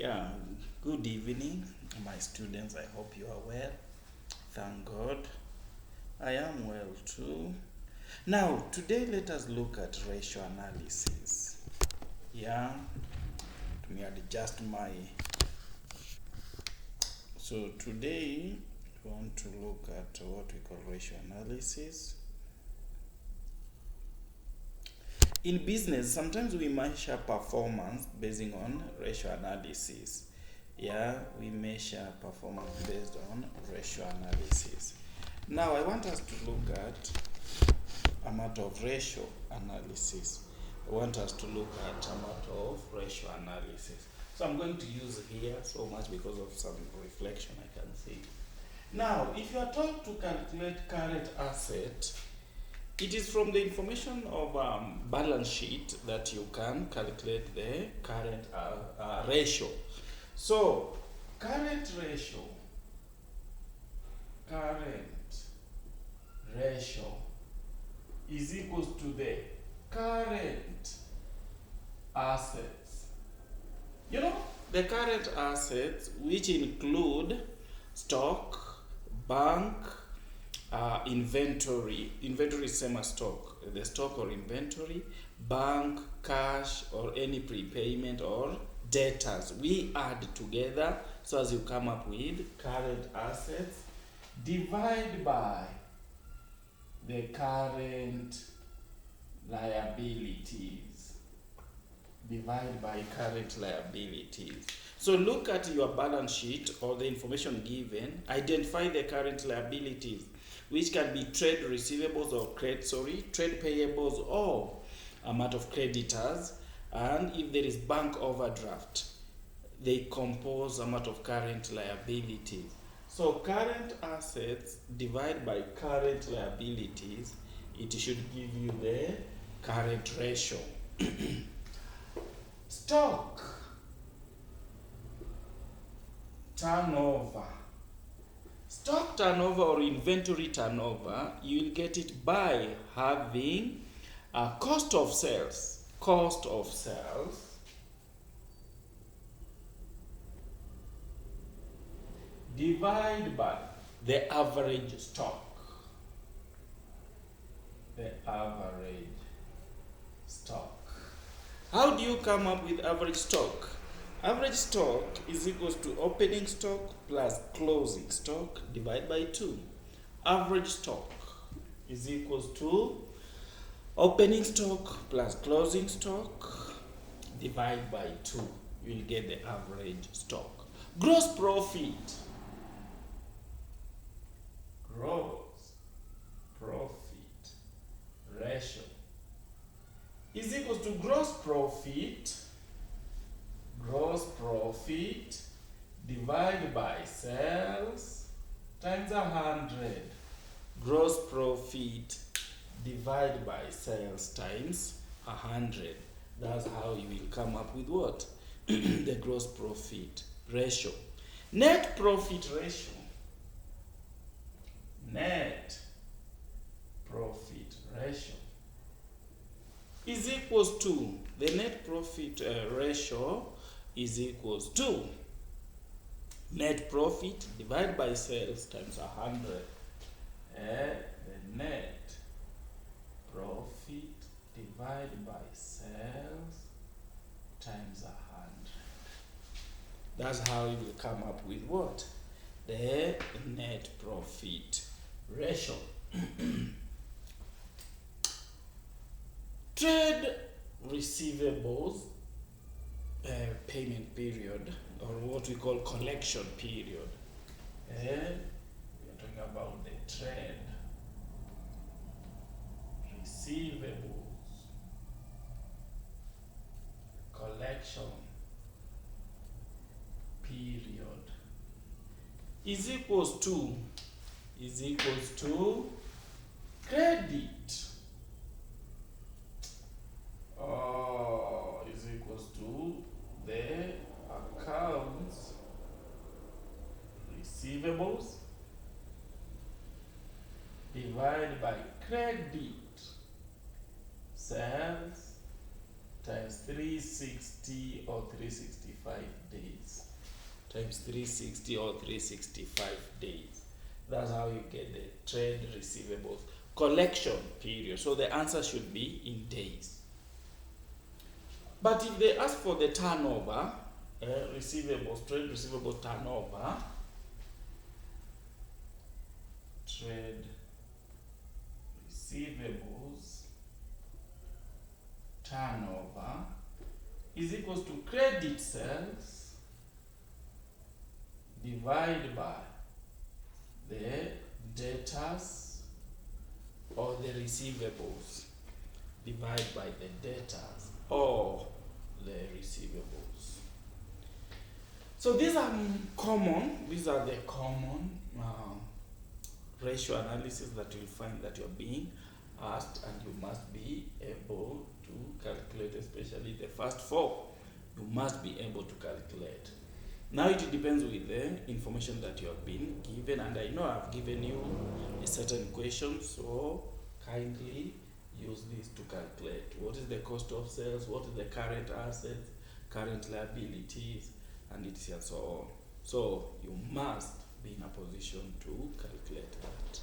Yeah, good evening, my students. I hope you are well. Thank God. I am well too. Now, today let us look at ratio analysis. Yeah, let me adjust my. So, today we want to look at what we call ratio analysis. In business, sometimes we measure performance based on ratio analysis. Yeah, we measure performance based on ratio analysis. Now, I want us to look at a matter of ratio analysis. I want us to look at a matter of ratio analysis. So I'm going to use here so much because of some reflection I can see. Now, if you are told to calculate current asset, it is from the information of balance sheet that you can calculate the current ratio. So, current ratio is equals to the current assets. You know, the current assets, which include stock, bank, inventory. Inventory is same as stock. The stock or inventory, bank, cash, or any prepayment or debtors. We add together so as you come up with current assets. Divide by the current liabilities. Divide by current liabilities. So look at your balance sheet or the information given. Identify the current liabilities, which can be trade receivables or trade payables or amount of creditors. And if there is bank overdraft, they compose amount of current liabilities. So current assets divided by current liabilities, it should give you the current ratio. Stock turnover. Stock turnover or inventory turnover, you will get it by having a cost of sales. Cost of sales divide by the average stock. The average stock. How do you come up with average stock? Average stock is equals to opening stock plus closing stock divided by 2. Average stock is equals to opening stock plus closing stock divided by 2. You will get the average stock. Gross profit. Gross profit ratio is equals to gross profit divided by sales times 100. Gross profit divided by sales times 100. That's how you will come up with what? The gross profit ratio. Net profit ratio. Net profit ratio is equals to, the net profit ratio is equals to net profit divided by sales times 100. The net profit divided by sales times 100. That's how you will come up with what? The net profit ratio. Trade receivables payment period, or what we call collection period. We are talking about the trade receivables collection period is equals to credit is equals to the accounts receivables divided by credit sales times 360 or 365 days. times 360 or 365 days. That's how you get the trade receivables collection period. So the answer should be in days. But if they ask for the turnover, receivables, trade receivable turnover, trade receivables turnover is equals to credit sales divided by the debtors or the receivables divided by the debtors or the receivables. So these are common, these are the common ratio analysis that you'll find that you're being asked, and you must be able to calculate, especially the first four. You must be able to calculate. Now it depends with the information that you have been given, and I know I've given you a certain question, so kindly use this to calculate. What is the cost of sales? What is the current assets, current liabilities, and so on. So you must be in a position to calculate that.